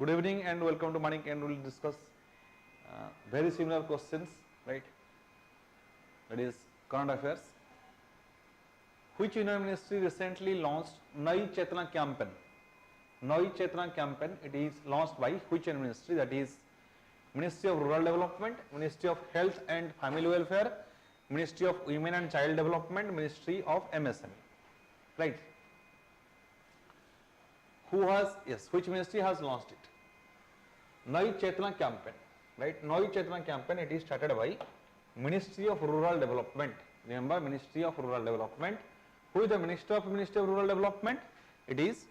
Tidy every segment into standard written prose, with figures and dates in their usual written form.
Good evening and welcome to Vanik, and we will discuss very similar questions, right? That is current affairs. Which Union Ministry recently launched Nai Chetna campaign? Nai Chetna campaign, it is launched by which Union Ministry? That is Ministry of Rural Development, Ministry of Health and Family Welfare, Ministry of Women and Child Development, Ministry of MSME, right? Who has, yes, which ministry has launched it? Nai Chetna campaign, right? Nai Chetna campaign, it is started by Ministry of Rural Development. Remember, Ministry of Rural Development. Who is the Minister of Rural Development? It is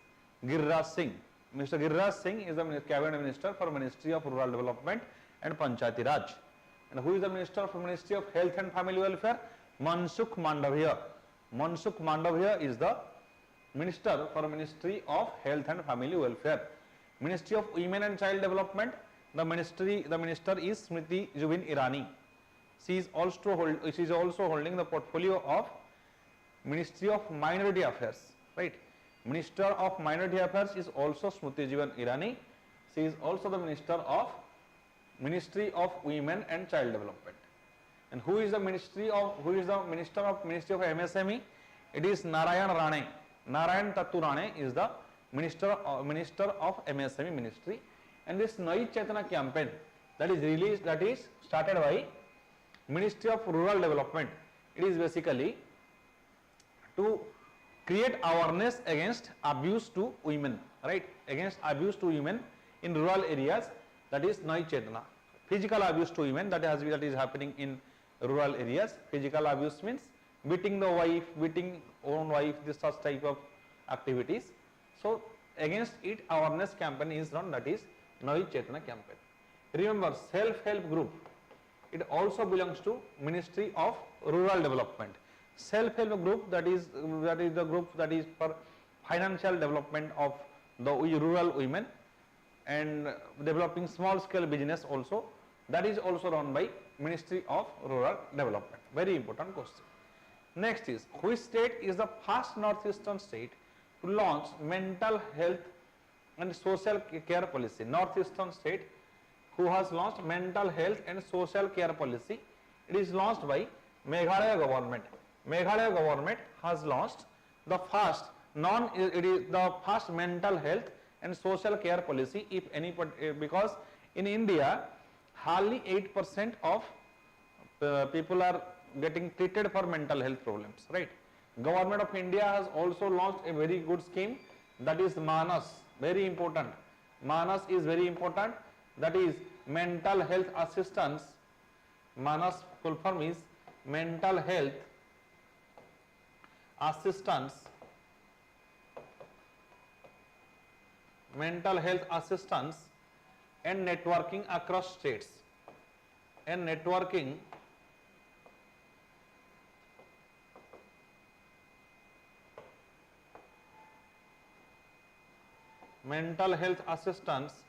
Giriraj Singh. Mr. Giriraj Singh is the Cabinet Minister for Ministry of Rural Development and Panchayati Raj. And who is the Minister for Ministry of Health and Family Welfare? Mansukh Mandavia. Mansukh Mandavia is the Minister for Ministry of Health and Family Welfare. Ministry of Women and Child Development, the minister is Smriti Zubin Irani. She is also holding the portfolio of Ministry of Minority Affairs, right? Minister of Minority Affairs is also Smriti Zubin Irani. She is also the Minister of Ministry of Women and Child Development. And who is the Minister of Ministry of MSME? It is Narayan Rane. Narayan Tattu Rane is the Minister of MSME Ministry. And this Nai Chetna campaign that is started by Ministry of Rural Development. It is basically to create awareness against abuse to women, right? Against abuse to women in rural areas, that is Nai Chetna. Physical abuse to women that is happening in rural areas. Physical abuse means beating the wife, beating own wife, this such type of activities. So against it awareness campaign is run, that is Nai Chetna campaign. Remember, self-help group, it also belongs to Ministry of Rural Development. Self-help group, that is the group that is for financial development of the rural women and developing small scale business also, that is also run by Ministry of Rural Development. Very important question. Next is, which state is the first northeastern state to launch mental health and social care policy? Northeastern state who has launched mental health and social care policy, it is launched by Meghalaya government. Meghalaya government has launched the first first mental health and social care policy, if any, because in India hardly 8% of people are getting treated for mental health problems, right? Government of India has also launched a very good scheme, that is Manas, very important. Manas is very important, that is mental health assistance. Manas full form is mental health assistance, and networking across states, and networking mental health assistance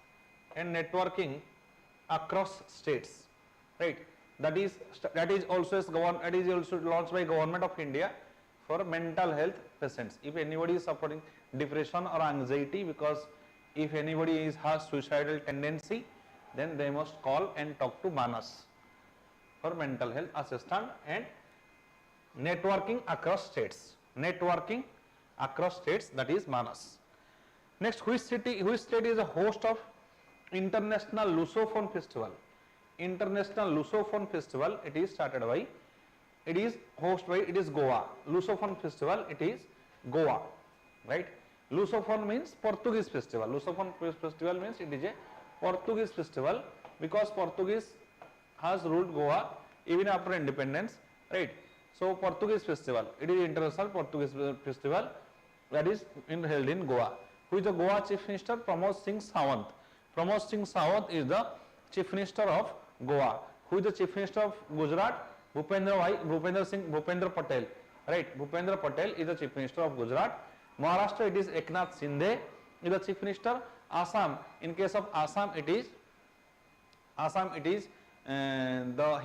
and networking across states, right? That is also launched by Government of India for mental health patients. If anybody is suffering depression or anxiety, because if anybody has suicidal tendency, then they must call and talk to Manas for mental health assistance and networking across states. Networking across states, that is Manas. Next, which state is a host of International Lusophone Festival? International Lusophone Festival, it is started by, it is Goa. Lusophone Festival, it is Goa, right? Lusophone means Portuguese festival. Lusophone festival means it is a Portuguese festival, because Portuguese has ruled Goa even after independence, right? So Portuguese festival, it is International Portuguese Festival, that is held in Goa. Who is the Goa Chief Minister? Pramod Singh Sawant. Pramod Singh Sawant is the Chief Minister of Goa. Who is the Chief Minister of Gujarat? Bhupendra Patel, right? Bhupendra Patel is the Chief Minister of Gujarat. Maharashtra, it is Eknath Shinde is the Chief Minister. Assam, in case of Assam, it is the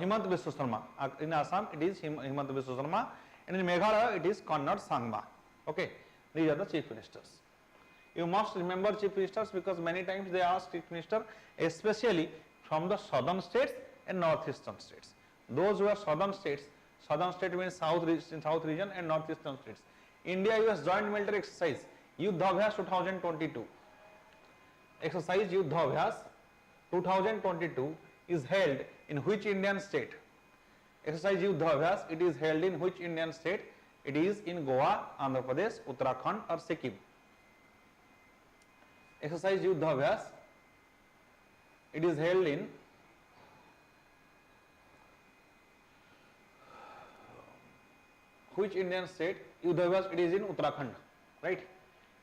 Himant Biswa Sarma. In Assam, it is Himant Biswa Sarma, and in Meghalaya, it is Konrad Sangma. Okay, these are the Chief Ministers. You must remember chief ministers because many times they ask chief minister, especially from the southern states and northeastern states. Those who are southern states, southern state means south region and northeastern states. India-US joint military exercise Yuddhabhyas 2022. Exercise Yuddhabhyas 2022 is held in which Indian state? Exercise Yuddhabhyas, it is held in which Indian state? It is in Goa, Andhra Pradesh, Uttarakhand or Sikkim. Exercise Yuddhabhyas, it is held in which Indian state? Yuddhabhyas, it is in Uttarakhand, right?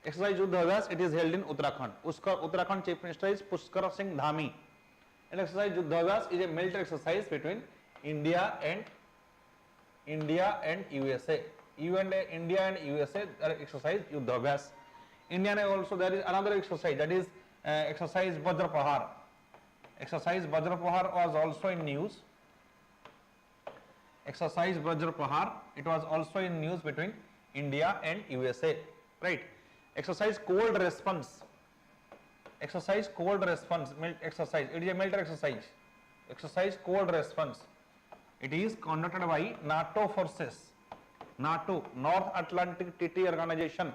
Exercise Yuddhabhyas, it is held in Uttarakhand. Uttarakhand Chief Minister is Pushkar Singh Dhami. And exercise Yuddhabhyas is a military exercise between India and USA. India and USA are exercise Yuddhabhyas. India also there is another exercise, that is exercise Vajra Pahar. Exercise Vajra Pahar was also in news. Exercise Vajra Pahar, it was also in news between India and USA, right? Exercise Cold Response. Exercise Cold Response, exercise, it is a military exercise. Exercise Cold Response, it is conducted by NATO forces. NATO, North Atlantic Treaty Organization.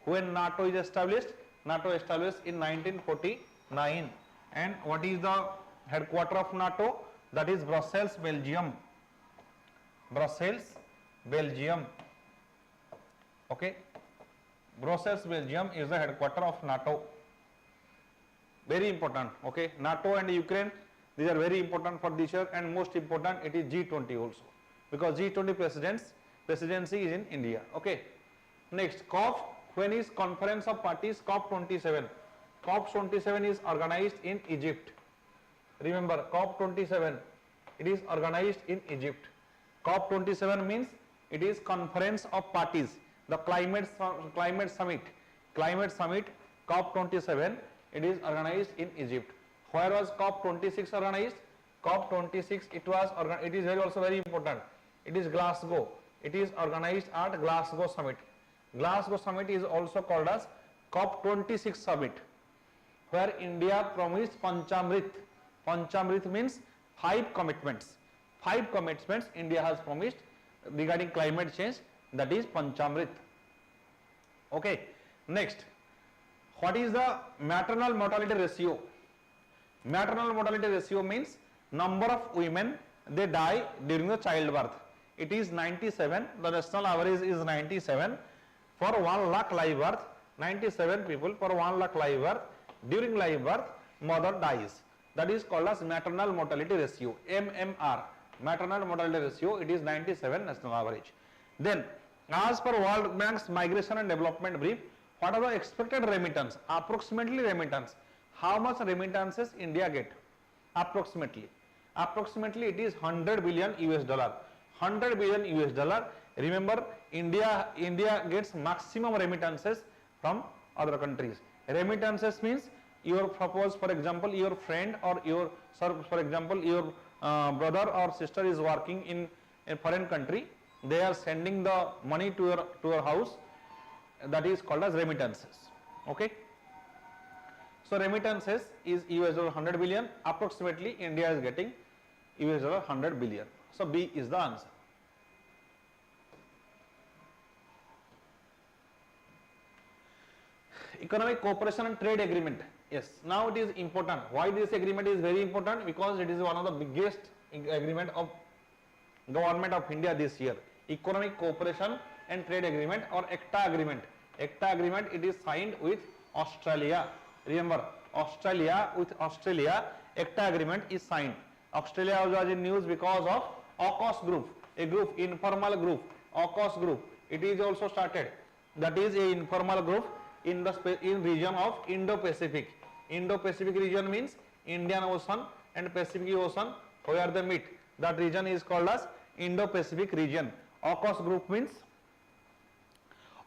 When NATO is established? NATO established in 1949. And what is the headquarter of NATO? That is Brussels, Belgium. Brussels, Belgium. Okay. Brussels, Belgium is the headquarter of NATO. Very important. Okay. NATO and Ukraine, these are very important for this year, and most important it is G20 also, because G20 presidency is in India. Okay. Next, COP. When is Conference of Parties? COP27. COP27 is organized in Egypt. Remember, COP27, it is organized in Egypt. COP27 means it is Conference of Parties. The climate summit, COP27, it is organized in Egypt. Where was COP26 organized? COP26, it is also very important. It is Glasgow. It is organized at Glasgow Summit. Glasgow Summit is also called as COP26 Summit, where India promised Panchamrit. Panchamrit means 5 commitments. 5 commitments India has promised regarding climate change, that is Panchamrit. Okay. Next, what is the maternal mortality ratio? Maternal mortality ratio means number of women they die during the childbirth. It is 97. The national average is 97 for 1 lakh live birth. 97 people per 1 lakh live birth. During live birth, mother dies. That is called as maternal mortality ratio, MMR. Maternal mortality ratio, it is 97 national average. Then, as per World Bank's Migration and Development Brief, what are the expected remittance? Approximately remittance. How much remittances India get? Approximately it is 100 billion US dollar. 100 billion US dollar. Remember, India gets maximum remittances from other countries. Remittances means your, suppose for example your friend or your, for example your brother or sister is working in a foreign country, they are sending the money to your house, that is called as remittances. Okay. So remittances is US dollar 100 billion, approximately India is getting US dollar 100 billion. So B is the answer. Economic cooperation and trade agreement. Yes, now it is important. Why this agreement is very important? Because it is one of the biggest agreement of government of India this year. Economic cooperation and trade agreement, or ECTA agreement. ECTA agreement, it is signed with Australia. Remember, with Australia, ECTA agreement is signed. Australia was in news because of AUKUS group, a group, informal group, AUKUS group. It is also started. That is a informal group in the region of Indo-Pacific. Indo-Pacific region means Indian Ocean and Pacific Ocean, where they meet. That region is called as Indo-Pacific region. AUKUS group means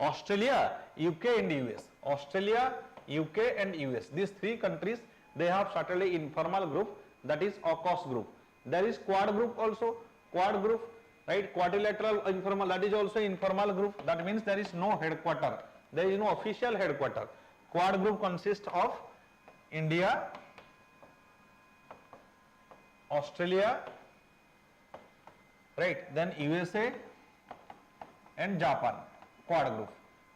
Australia, UK and US. Australia, UK and US. These 3 countries, they have started an informal group, that is AUKUS group. There is Quad group also. Quad group, right? Quadrilateral informal, that is also informal group. That means there is no headquarter. There is no official headquarter. Quad group consists of India, Australia, right, then USA and Japan. Quad group.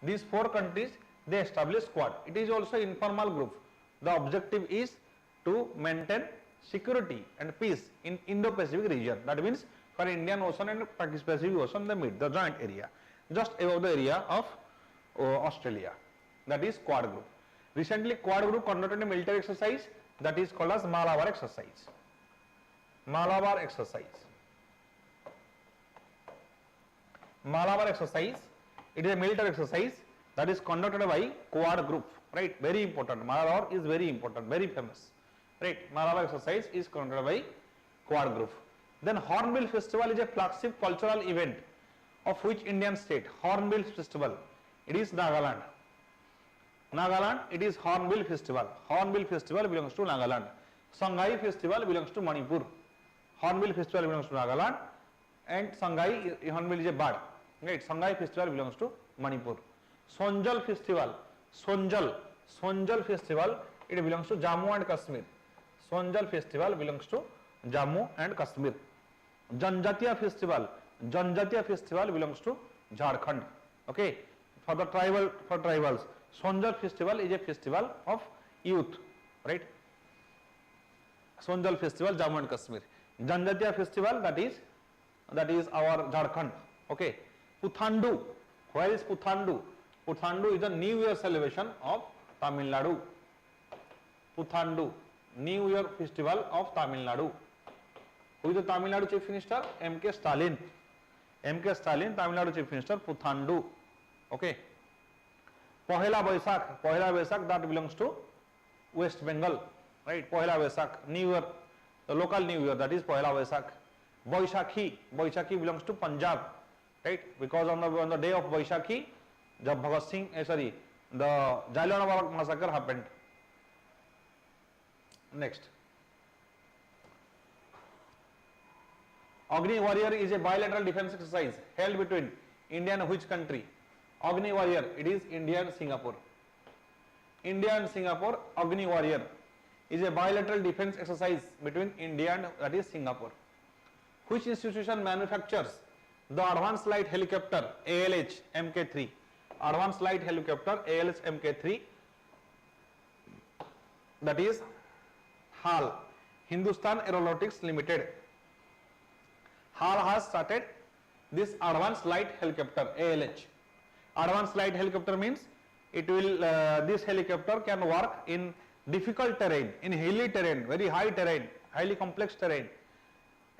These 4 countries, they establish Quad. It is also informal group. The objective is to maintain security and peace in Indo-Pacific region. That means for Indian Ocean and Pacific Ocean, they meet the joint area, just above the area of Australia. That is Quad group. Recently, Quad group conducted a military exercise that is called as Malabar exercise. Malabar exercise. Malabar exercise, it is a military exercise that is conducted by Quad group, right? Very important. Malabar is very important, very famous, right? Malabar exercise is conducted by Quad group. Then Hornbill Festival is a flagship cultural event of which Indian state? Hornbill Festival. It is Nagaland. Nagaland, it is Hornbill Festival. Hornbill Festival belongs to Nagaland. Shanghai Festival belongs to Manipur. Hornbill Festival belongs to Nagaland, and Shanghai, Hornbill is a bird, right? Shanghai Festival belongs to Manipur. Sonjal Festival, Sonjal Festival, it belongs to Jammu and Kashmir. Sonjal Festival belongs to Jammu and Kashmir. Janjatia Festival belongs to Jharkhand. Okay, for the tribals, Sonjal Festival is a festival of youth, right? Sonjal Festival, Jammu and Kashmir. Janjatia Festival, that is our Jharkhand. Okay. Puthandu, where is Puthandu? Puthandu is the New Year celebration of Tamil Nadu. Puthandu, New Year festival of Tamil Nadu. Who is the Tamil Nadu Chief Minister? M.K. Stalin. M.K. Stalin, Tamil Nadu Chief Minister, Puthandu. Okay. Pohela Baisakh, that belongs to West Bengal, right? Pohela Baisakh, New Year, the local New Year, that is Pohela Baisakh. Baisakhi belongs to Punjab, right? Because on the day of Baisakhi, the Jallianwala massacre happened. Next. Agni Warrior is a bilateral defense exercise held between India and which country? Agni Warrior, it is India and Singapore. India and Singapore, Agni Warrior is a bilateral defense exercise between India and that is Singapore. Which institution manufactures the Advanced Light Helicopter ALH Mk3? Advanced Light Helicopter ALH Mk3, that is HAL, Hindustan Aeronautics Limited. HAL has started this Advanced Light Helicopter ALH. Advanced Light Helicopter means it will this helicopter can work in difficult terrain, in hilly terrain, very high terrain, highly complex terrain.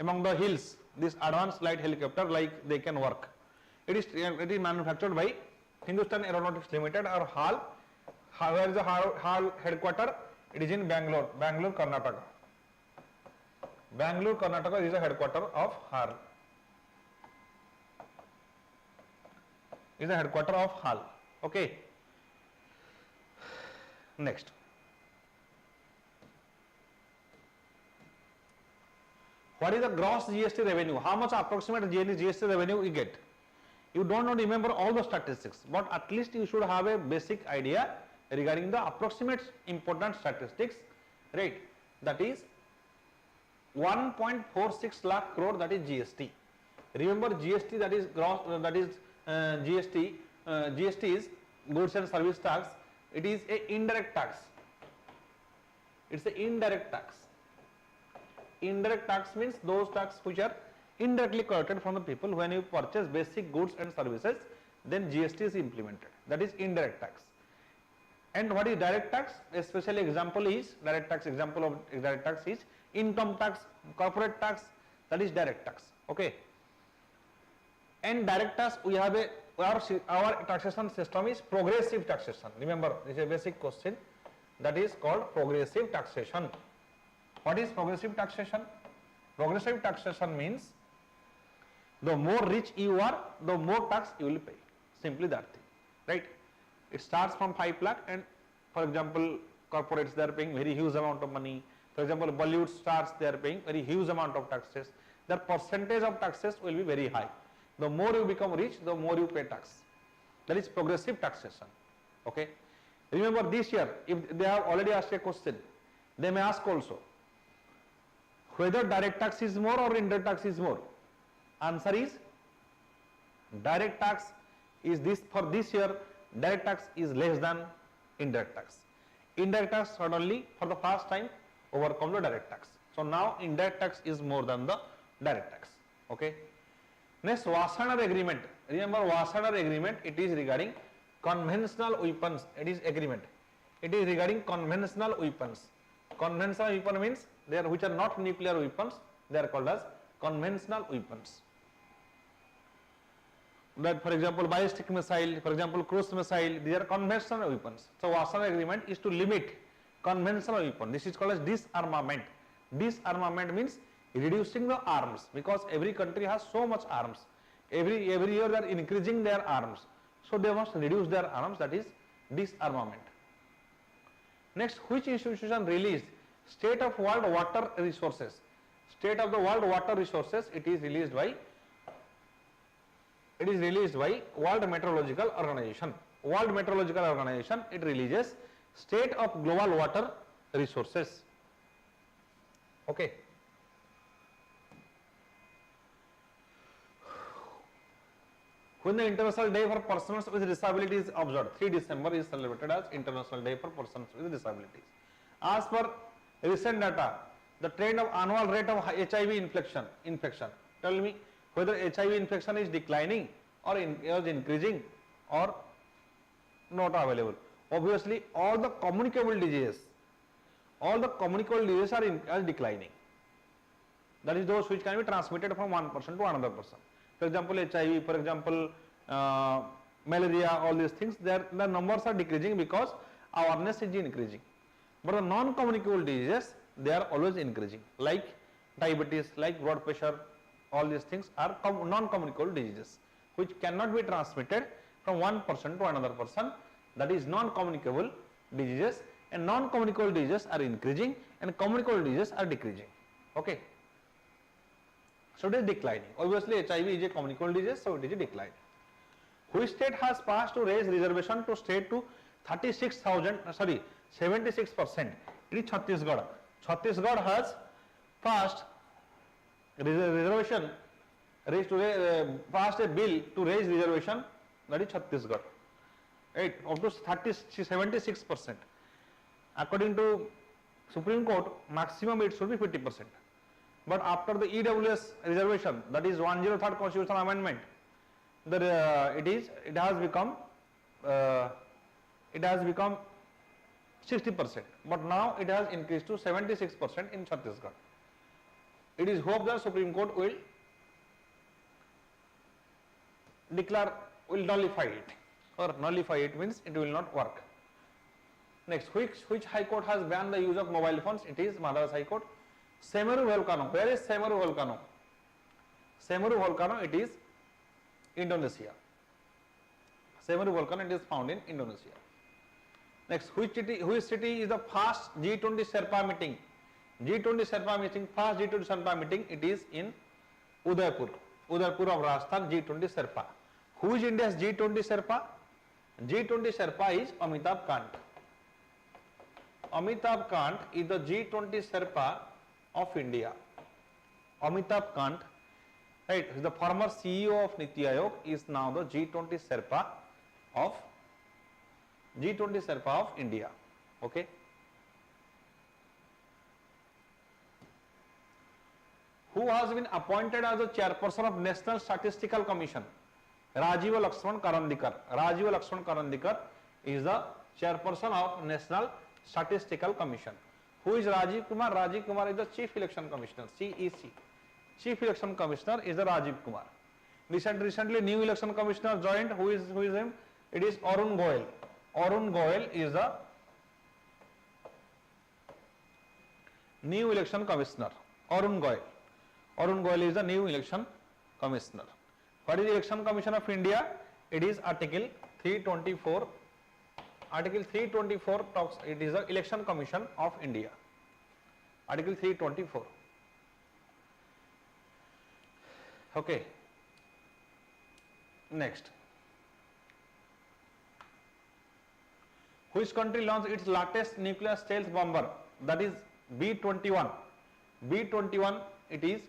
Among the hills, this Advanced Light Helicopter, like they can work. It is manufactured by Hindustan Aeronautics Limited or HAL. Where is the HAL headquarter? It is in Bangalore, Karnataka. Bangalore, Karnataka is the headquarter of HAL. Is the headquarter of HAL. Okay. Next. What is the gross GST revenue? How much approximate GST revenue you get? You don't know, remember all the statistics, but at least you should have a basic idea regarding the approximate important statistics, right? That is 1.46 lakh crore, that is GST. Remember GST, that is gross, that is GST. GST is goods and service tax. It is a indirect tax. It's an indirect tax. Indirect tax means those tax which are indirectly collected from the people when you purchase basic goods and services, then GST is implemented. That is indirect tax. And what is direct tax? Especially example is direct tax. Example of direct tax is income tax, corporate tax. That is direct tax. Okay. And direct tax, we have our taxation system is progressive taxation. Remember, this is a basic question. That is called progressive taxation. What is progressive taxation? Progressive taxation means the more rich you are, the more tax you will pay. Simply that thing, right? It starts from 5 lakh, and for example, corporates, they are paying very huge amount of money. For example, Bollywood stars, they are paying very huge amount of taxes. Their percentage of taxes will be very high. The more you become rich, the more you pay tax. That is progressive taxation. Okay. Remember this year, if they have already asked a question, they may ask also, whether direct tax is more or indirect tax is more. Answer is direct tax is this for this year, direct tax is less than indirect tax. Indirect tax suddenly for the first time overcome the direct tax. So now indirect tax is more than the direct tax. Okay. Next, Wassenaar agreement. Remember Wassenaar agreement, it is regarding conventional weapons. It is agreement. It is regarding conventional weapons. Conventional weapon means they are which are not nuclear weapons. They are called as conventional weapons. That, for example, ballistic missile, for example, cruise missile, these are conventional weapons. So Wassenaar agreement is to limit conventional weapon. This is called as disarmament. Disarmament means reducing the arms, because every country has so much arms. Every year they are increasing their arms. So they must reduce their arms, that is disarmament. Next, which institution released State of World Water Resources? State of the World Water Resources, it is released by World Meteorological Organization. World Meteorological Organization, it releases State of Global Water Resources. Okay. When the International Day for Persons with Disabilities is observed, 3 December is celebrated as International Day for Persons with Disabilities. As per recent data, the trend of annual rate of HIV infection, tell me whether HIV infection is declining or is increasing or not available. Obviously, all the communicable diseases are declining. That is those which can be transmitted from one person to another person. For example, HIV, for example, malaria, all these things, the numbers are decreasing because awareness is increasing. But the non-communicable diseases, they are always increasing, like diabetes, like blood pressure, all these things are non-communicable diseases which cannot be transmitted from one person to another person. That is non-communicable diseases, and non-communicable diseases are increasing and communicable diseases are decreasing. Okay. So it is declining. Obviously, HIV is a communicable disease, so it is declining. Which state has passed to raise reservation to state to 76%? It is Chhattisgarh. Chhattisgarh has passed reservation, passed a bill to raise reservation, that is Chhattisgarh. Right, up to 76%. According to Supreme Court, maximum it should be 50%. But after the EWS reservation, that is 103rd Constitutional Amendment, it has become 60%. But now it has increased to 76% in Chhattisgarh. It is hoped that Supreme Court will nullify it, or nullify it means it will not work. Next, which High Court has banned the use of mobile phones? It is Madras High Court. Semeru volcano. Where is Semeru volcano? Semeru volcano, it is Indonesia. Semeru volcano, it is found in Indonesia. Next, which city is the first G20 Sherpa meeting? G20 Sherpa meeting, first G20 Sherpa meeting, it is in Udaipur. Udaipur of Rajasthan, G20 Sherpa. Who is India's G20 Sherpa? G20 Sherpa is Amitabh Kant. Amitabh Kant is the G20 Sherpa of India. Amitabh Kant, right, the former CEO of Niti Aayog, is now the G20 Sherpa of India. Okay. Who has been appointed as the chairperson of National Statistical Commission? Rajiv Lakshman Karandikar. Rajiv Lakshman Karandikar is the chairperson of National Statistical Commission. Who is Rajiv Kumar? Rajiv Kumar is the Chief Election Commissioner, CEC. Chief Election Commissioner is the Rajiv Kumar. Recently new election commissioner joined. Who is him? It is Arun Goel. Arun Goel is the new election commissioner. Arun Goel. Arun Goel is the new election commissioner. What is the Election Commission of India? It is Article 324. Article 324 talks, it is the Election Commission of India. Article 324. Okay. Next. Which country launched its latest nuclear stealth bomber? That is B-21. B-21 it is.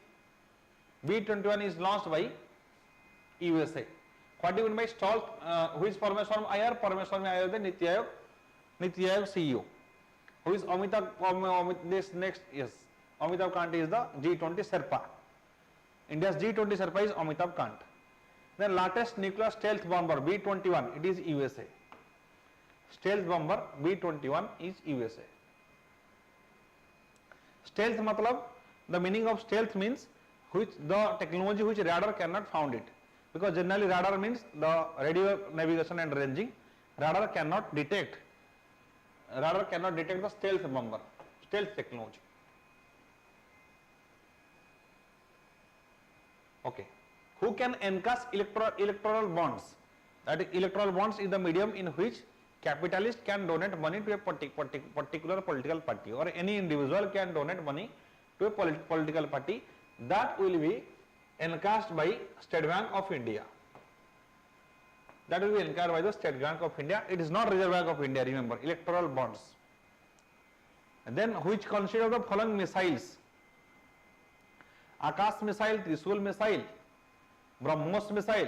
B-21 is launched by USA. What do you mean by stealth? Who is Parmeshwaram Iyer? Parmeshwaram Iyer the Niti Aayog CEO. Who is Amitabh? This next, yes, Amitabh Kant is the G20 Sherpa. India's G20 Sherpa is Amitabh Kant. The latest nuclear stealth bomber B-21, it is USA. Stealth bomber B-21 is USA. Stealth matlab, the meaning of stealth means which the technology which radar cannot found it, because generally radar means the radio navigation and ranging. Radar cannot detect the stealth bomber, stealth technology. Okay. Who can encash electoral bonds? That is, electoral bonds is the medium in which capitalist can donate money to a particular political party, or any individual can donate money to a political party. That will be encashed by State Bank of India. That will be encashed by the State Bank of India. It is not Reserve Bank of India, remember, electoral bonds. And then which consist of the following missiles? Akash missile, Trishul missile, BrahMos missile,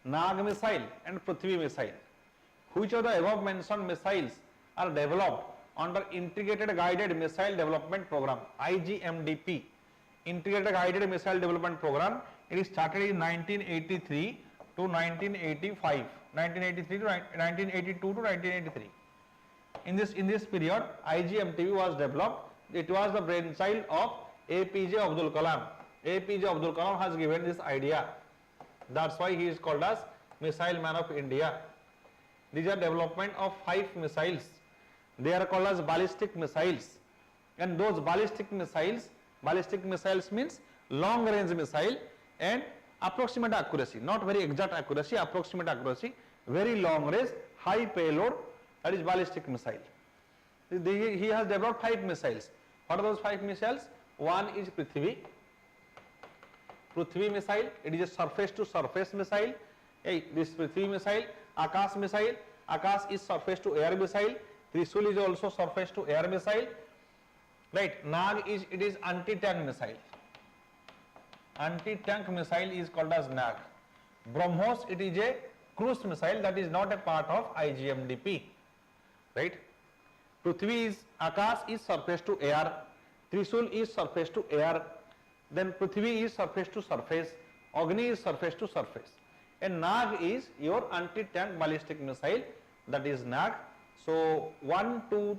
Nag missile and Prithvi missile. Which of the above mentioned missiles are developed under Integrated Guided Missile Development Program, IGMDP? Integrated Guided Missile Development Program. It is started in 1983 to 1985, 1983 to 1982 to 1983. In this period, IGMDP was developed. It was the brainchild of APJ Abdul Kalam. APJ Abdul Kalam has given this idea. That's why he is called as Missile Man of India. These are development of 5 missiles. They are called as ballistic missiles. And those ballistic missiles means long range missile and approximate accuracy, not very exact accuracy, approximate accuracy, very long range, high payload, that is ballistic missile. He has developed 5 missiles. What are those 5 missiles? One is Prithvi missile, it is a surface to surface missile. This Prithvi missile. Akash missile, Akash is surface to air missile. Trishul is also surface to air missile. Right, Nag is anti-tank missile. Anti-tank missile is called as Nag. BrahMos, it is a cruise missile that is not a part of IGMDP. Right. Prithvi is, Akash is surface to air. Trishul is surface to air. Then Prithvi is surface to surface. Agni is surface to surface. And Nag is your anti-tank ballistic missile, that is Nag. So 1, 2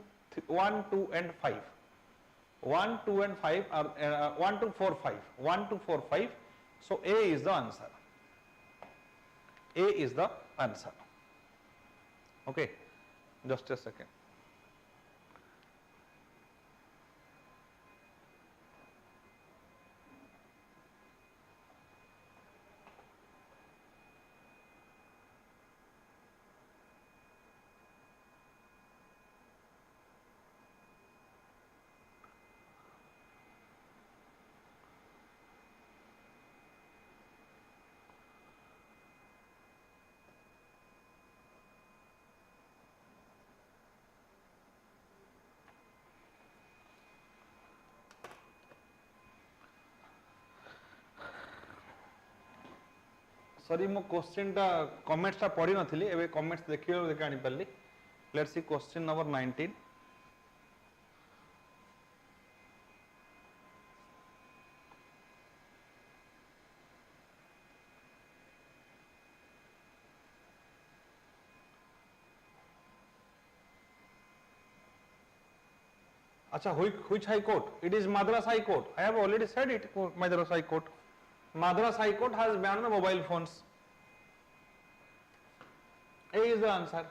and 5. 1, 2 and 5 are 1, 2, 4, 5. 1, 2, 4, 5. So A is the answer. A is the answer. Okay, just a second. Sorry मो question टा comments टा पढ़ी नथिली एबे comments देखियो देखा आनी परली. Let's see question number 19. अच्छा, which high court? It is Madras High Court. I have already said it. Madras High Court. Madras High Court has banned the mobile phones. A is the answer.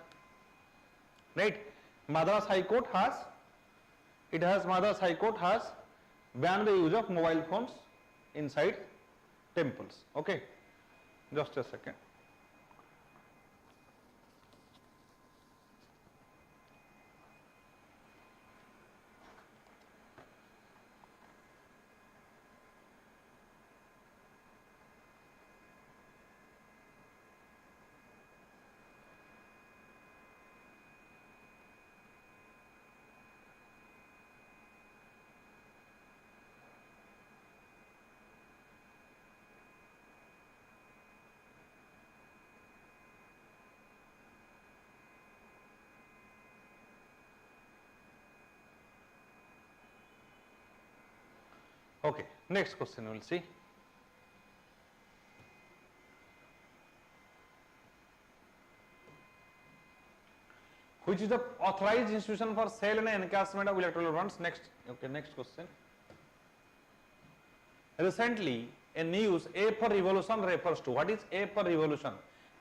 Right? Madras High Court has banned the use of mobile phones inside temples. Okay? Just a second. Okay, next question we will see. Which is the authorized institution for sale and encashment of electoral bonds? Next, okay, next question. Recently, a news A for revolution refers to, what is A for revolution?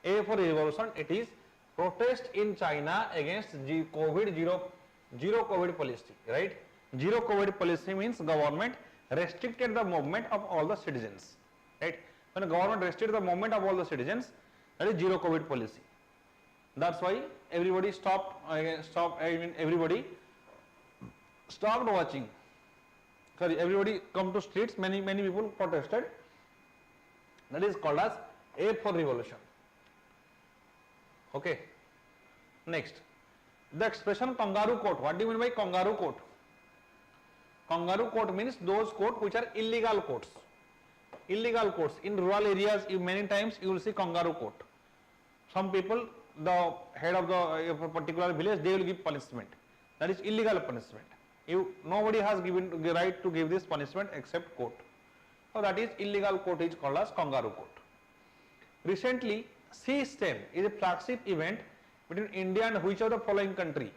A for revolution, it is protest in China against COVID zero COVID policy, right? Zero COVID policy means government restricted the movement of all the citizens, right? When the government restricted the movement of all the citizens, that is zero COVID policy. That's why everybody everybody stopped watching. Sorry, everybody come to streets, many people protested. That is called as A for revolution. Okay. Next, the expression kangaroo court. What do you mean by kangaroo court? Kangaroo court means those courts which are illegal courts. Illegal courts in rural areas, many times you will see kangaroo court. Some people, the head of a particular village, they will give punishment. That is illegal punishment. Nobody has given the right to give this punishment except court. So that is illegal court is called as kangaroo court. Recently, C-STEM is a flagship event between India and which of the following country?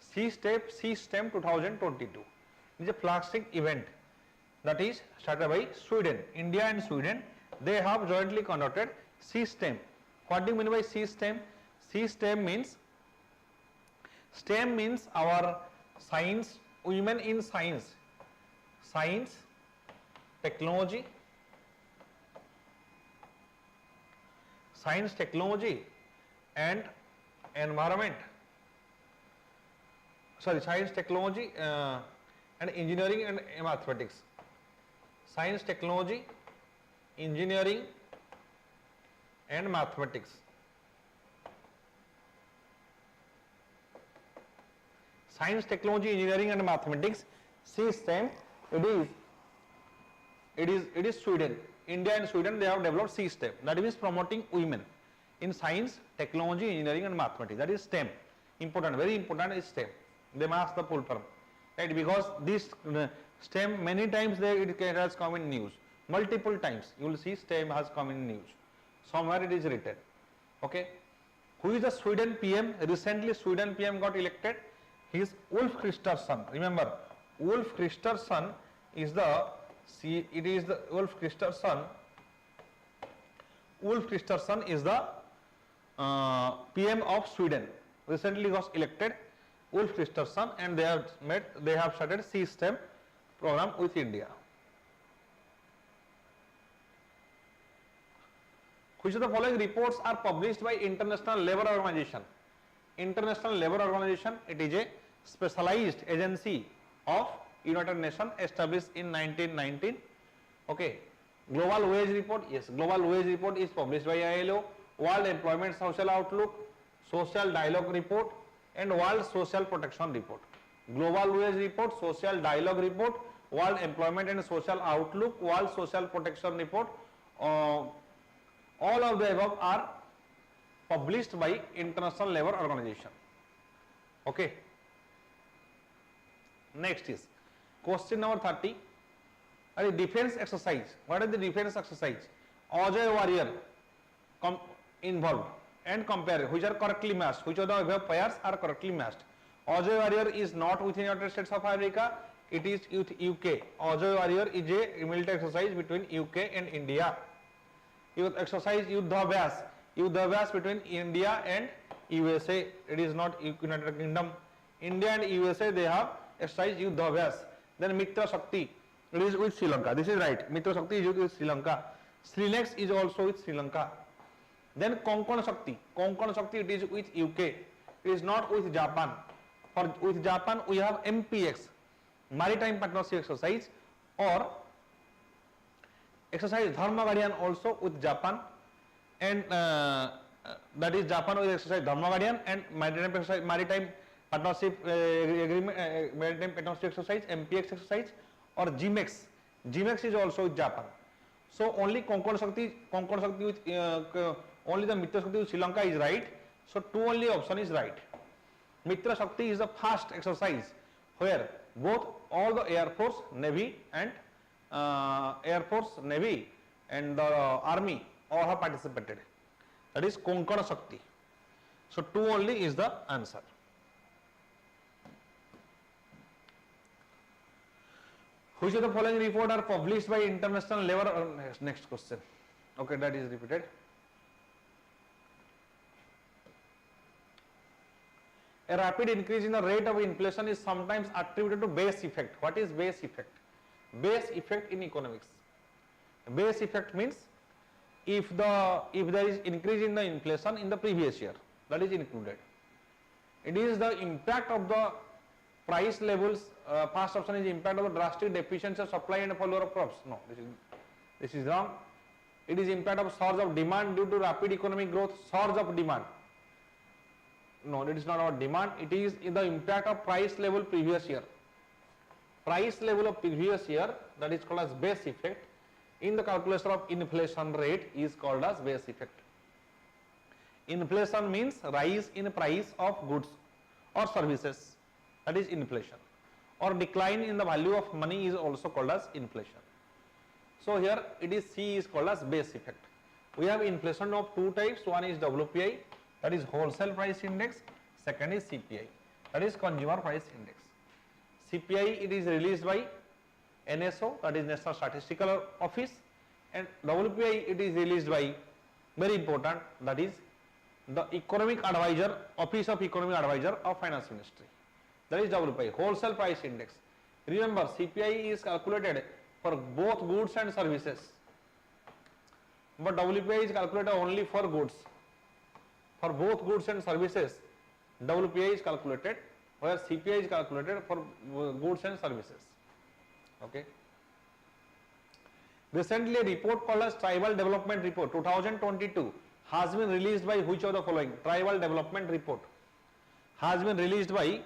C-STEM 2022 is a flagship event that is started by Sweden. India and Sweden, they have jointly conducted C-STEM. What do you mean by C-STEM? C-STEM means, STEM means our science, women in science, technology, and environment. Sorry, science, technology, and engineering and mathematics. Science, technology, engineering, and mathematics. Science, technology, engineering, and mathematics. C-STEM. It is Sweden. India and Sweden, they have developed C-STEM. That means promoting women in science, technology, engineering, and mathematics. That is STEM. Important, very important is STEM. They must the full term, right? Because this STEM many times it has come in news. Multiple times you will see STEM has come in news. Somewhere it is written. Okay. Who is the Sweden PM? Recently Sweden PM got elected. He is Ulf Kristersson. Remember, Ulf Kristersson is the Ulf Kristersson is the PM of Sweden. Recently was elected Ulf Kristersson, and they have started C-STEM program with India. Which of the following reports are published by International Labour Organization? International Labour Organization, it is a specialized agency of United Nations established in 1919. Okay. Global Wage Report, yes, Global Wage Report is published by ILO. World Employment Social Outlook, Social Dialogue Report, and World Social Protection Report. Global Wage Report, Social Dialogue Report, World Employment and Social Outlook, World Social Protection Report, all of the above are published by International Labour Organization. Okay. Next is question number 30. Defense exercise. What is the defense exercise? Ajay warrior involved and compare which are correctly matched. Which of the above pairs are correctly matched? Ajay warrior is not within United States of America. It is with UK. Ajay warrior is a military exercise between UK and India. Exercise Yuddhabhyas between India and USA. It is not United Kingdom. India and USA, they have exercise Yuddhabhyas. Then Mitra Shakti, it is with Sri Lanka. This is right. Mitra Shakti is with Sri Lanka. Srilex is also with Sri Lanka. Then Konkan Shakti. Konkan Shakti, it is with UK. It is not with Japan. With Japan, we have MPX, Maritime Partnership Exercise, or exercise Dharma Guardian also with Japan, and that is Japan with exercise Dharma Guardian and Maritime Partnership Agreement, Maritime Partnership Exercise, MPX exercise, or GMEX. GMEX is also with Japan. So only Konkan Shakti with only the Mitra Shakti with Sri Lanka is right. So two only option is right. Mitra Shakti is the first exercise where both all the Air Force, Navy and Air Force, Navy and the Army all have participated. That is Konkana Shakti. So 2 only is the answer. Which of the following report are published by International Labour? Next question. Okay, that is repeated. A rapid increase in the rate of inflation is sometimes attributed to base effect. What is base effect? Base effect in economics. Base effect means if there is increase in the inflation in the previous year, that is included. It is the impact of the price levels. First option is impact of the drastic deficiency of supply and failure of crops. No, this is wrong. It is impact of surge of demand due to rapid economic growth. Surge of demand. No, it is not about demand. It is the impact of price level previous year. Price level of previous year, that is called as base effect. In the calculation of inflation rate is called as base effect. Inflation means rise in price of goods or services, that is inflation, or decline in the value of money is also called as inflation. So here it is C is called as base effect. We have inflation of 2 types. One is WPI, that is wholesale price index. Second is CPI, that is consumer price index. CPI, it is released by NSO, that is National Statistical Office, and WPI, it is released by, very important, that is the Economic Advisor, Office of Economic Advisor of Finance Ministry. That is WPI, wholesale price index. Remember, CPI is calculated for both goods and services, but WPI is calculated only for goods. For both goods and services, WPI is calculated, where CPI is calculated for goods and services. Okay. Recently, a report called as Tribal Development Report 2022 has been released by which of the following? Tribal Development Report has been released by,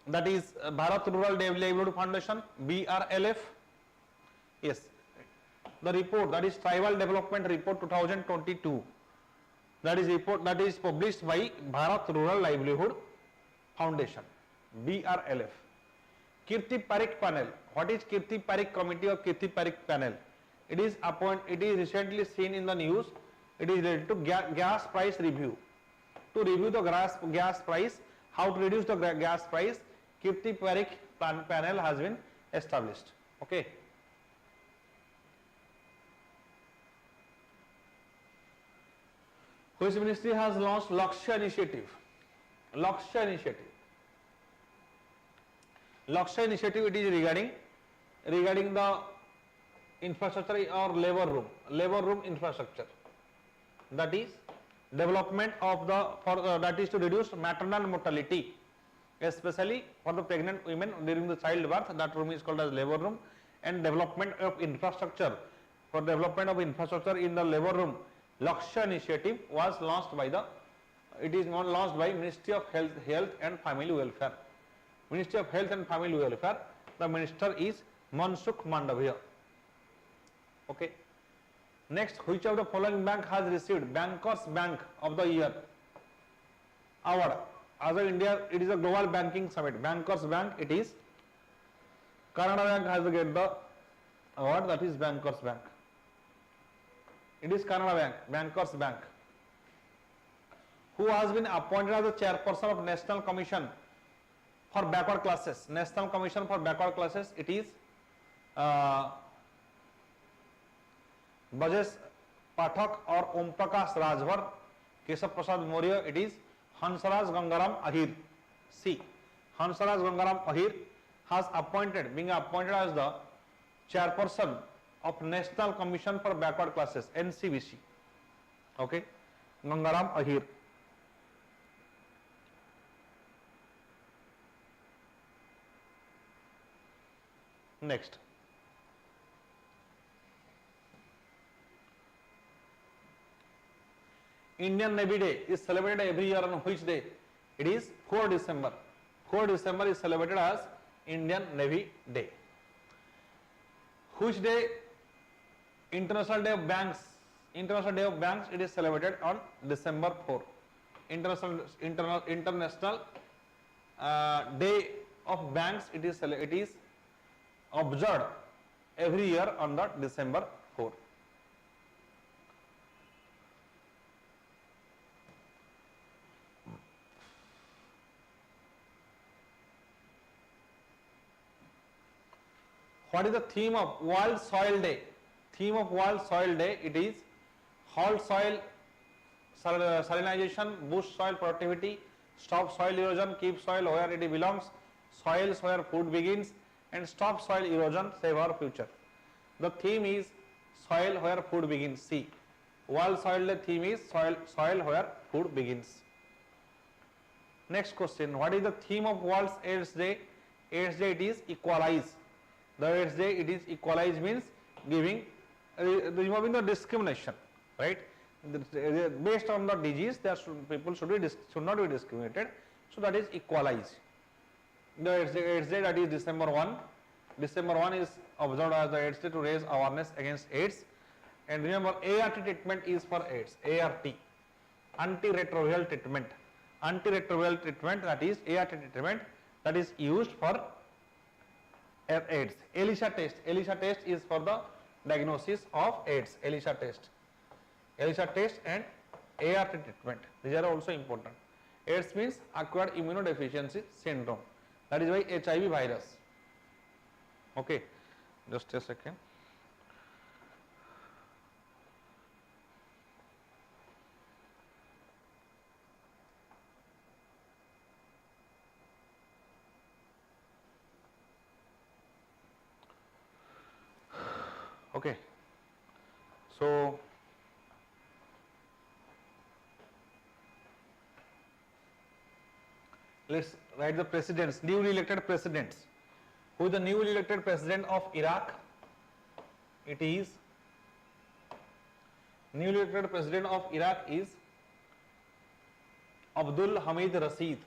that is Bharat Rural Livelihood Foundation, BRLF. Yes, the report, that is Tribal Development Report 2022. That is report that is published by Bharat Rural Livelihood Foundation, BRLF. Kirti Parikh panel. What is Kirti Parikh committee or Kirti Parikh panel? It is recently seen in the news. It is related to gas price review. To review the gas price, how to reduce the gas price, Kirti Parikh panel has been established. Okay. Which ministry has launched Lakshya initiative? Lakshya initiative. Lakshya initiative, it is regarding the infrastructure or labor room infrastructure. That is development of that is to reduce maternal mortality, especially for the pregnant women during the childbirth. That room is called as labor room. And development of infrastructure, for development of infrastructure in the labor room, Lakshya initiative was launched by Ministry of Health and Family Welfare. Ministry of Health and Family Welfare, the minister is Mansukh Mandavia. Okay. Next, which of the following bank has received Bankers Bank of the Year award? As of India, it is a global banking summit. Bankers Bank, it is Canada Bank has to get the award, that is Bankers Bank. It is Canada Bank, Bankers Bank. Who has been appointed as the chairperson of National Commission for Backward Classes? National Commission for Backward Classes, it is Bajesh Pathak or Om Prakash Rajbhar, Keshav Prasad Maurya, it is Hansraj Gangaram Ahir. C. Hansraj Gangaram Ahir being appointed as the chairperson of National Commission for Backward Classes, NCBC. Okay, Gangaram Ahir. Next, Indian Navy Day is celebrated every year on which day? It is 4 December. 4 December is celebrated as Indian Navy Day. Which day? International Day of Banks. International Day of Banks, it is celebrated on December 4. International Day of Banks, it is observed every year on the December 4. What is the theme of World Soil Day? Theme of World Soil Day, it is halt soil salinization, boost soil productivity, stop soil erosion, keep soil where it belongs, soils where food begins, and stop soil erosion, save our future. The theme is soil where food begins. See, World Soil Day theme is soil where food begins. Next question, what is the theme of World AIDS Day? AIDS Day, it is equalize. The AIDS Day, it is equalize, means giving, removing the discrimination, right? Based on the disease, people should not be discriminated. So that is equalize. The AIDS Day, that is December 1. December 1 is observed as the AIDS Day to raise awareness against AIDS. And remember, ART treatment is for AIDS. ART, antiretroviral treatment. Antiretroviral treatment, that is ART treatment, that is used for AIDS. ELISA test. ELISA test is for the diagnosis of AIDS. ELISA test. ELISA test and ART treatment. These are also important. AIDS means acquired immunodeficiency syndrome. That is why HIV virus. Okay, just a second. Okay, so let's write the presidents, newly elected presidents. Who is the newly elected president of Iraq? It is newly elected president of Iraq is Abdul Hamid Rashid.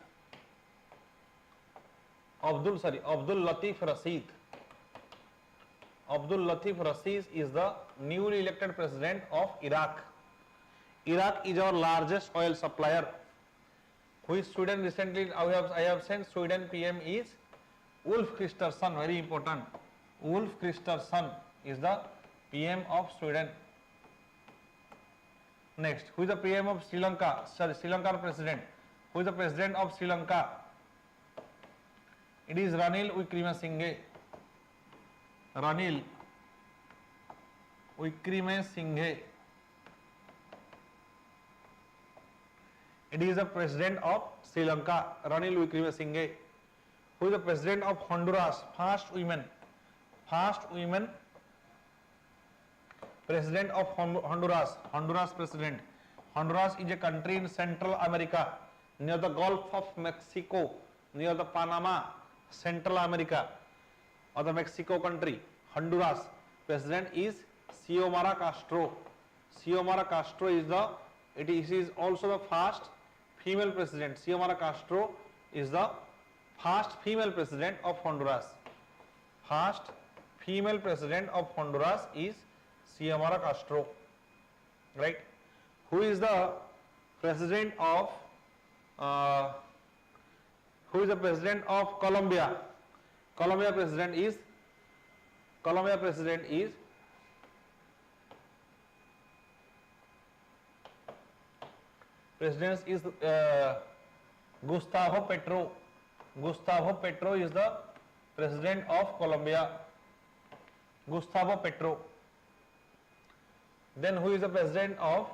Abdul Latif Rashid. Abdul Latif Rashid is the newly elected president of Iraq. Iraq is our largest oil supplier. Who is Sweden recently? I have sent Sweden PM is Ulf Kristersson, very important. Ulf Kristersson is the PM of Sweden. Next, who is the PM of Sri Lanka? Sorry, Sri Lankan president. Who is the president of Sri Lanka? It is Ranil Wickremesinghe. Ranil Wickremesinghe. It is the president of Sri Lanka, Ranil Wickremesinghe. Who is the president of Honduras? First women president of Honduras. Honduras president. Honduras is a country in Central America, near the Gulf of Mexico, near the Panama, Central America, or the Mexico country. Honduras president is Xiomara Castro. Xiomara Castro is also the first female president. Xiomara Castro is the first female president of Honduras. First female president of Honduras is Xiomara Castro, right? Who is the president of Colombia? Colombia president is Gustavo Petro. Gustavo Petro is the president of Colombia. Gustavo Petro. Then who is the president of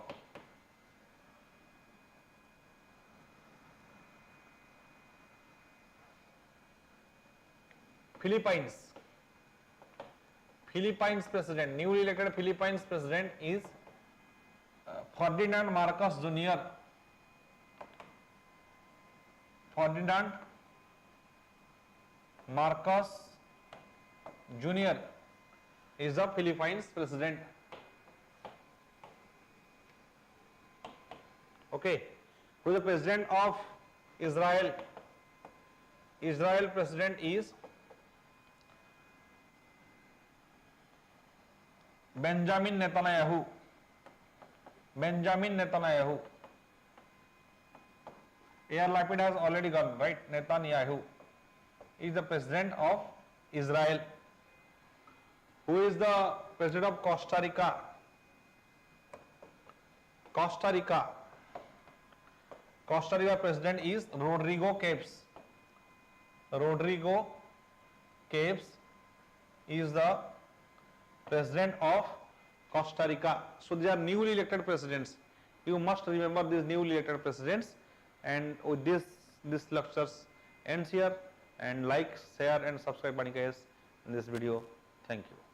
Philippines? Philippines president, newly elected Philippines president is Ferdinand Marcos Jr. Ferdinand Marcos Jr. is the Philippines president. Okay, who is the president of Israel? Israel president is Benjamin Netanyahu. Benjamin Netanyahu. Yair Lapid has already gone, right? Netanyahu is the president of Israel. Who is the president of Costa Rica? Costa Rica. Costa Rica president is Rodrigo Capes. Rodrigo Capes is the president of Costa Rica. So these are newly elected presidents. You must remember these newly elected presidents. And with this lectures ends here. And like, share and subscribe Vanik in this video. Thank you.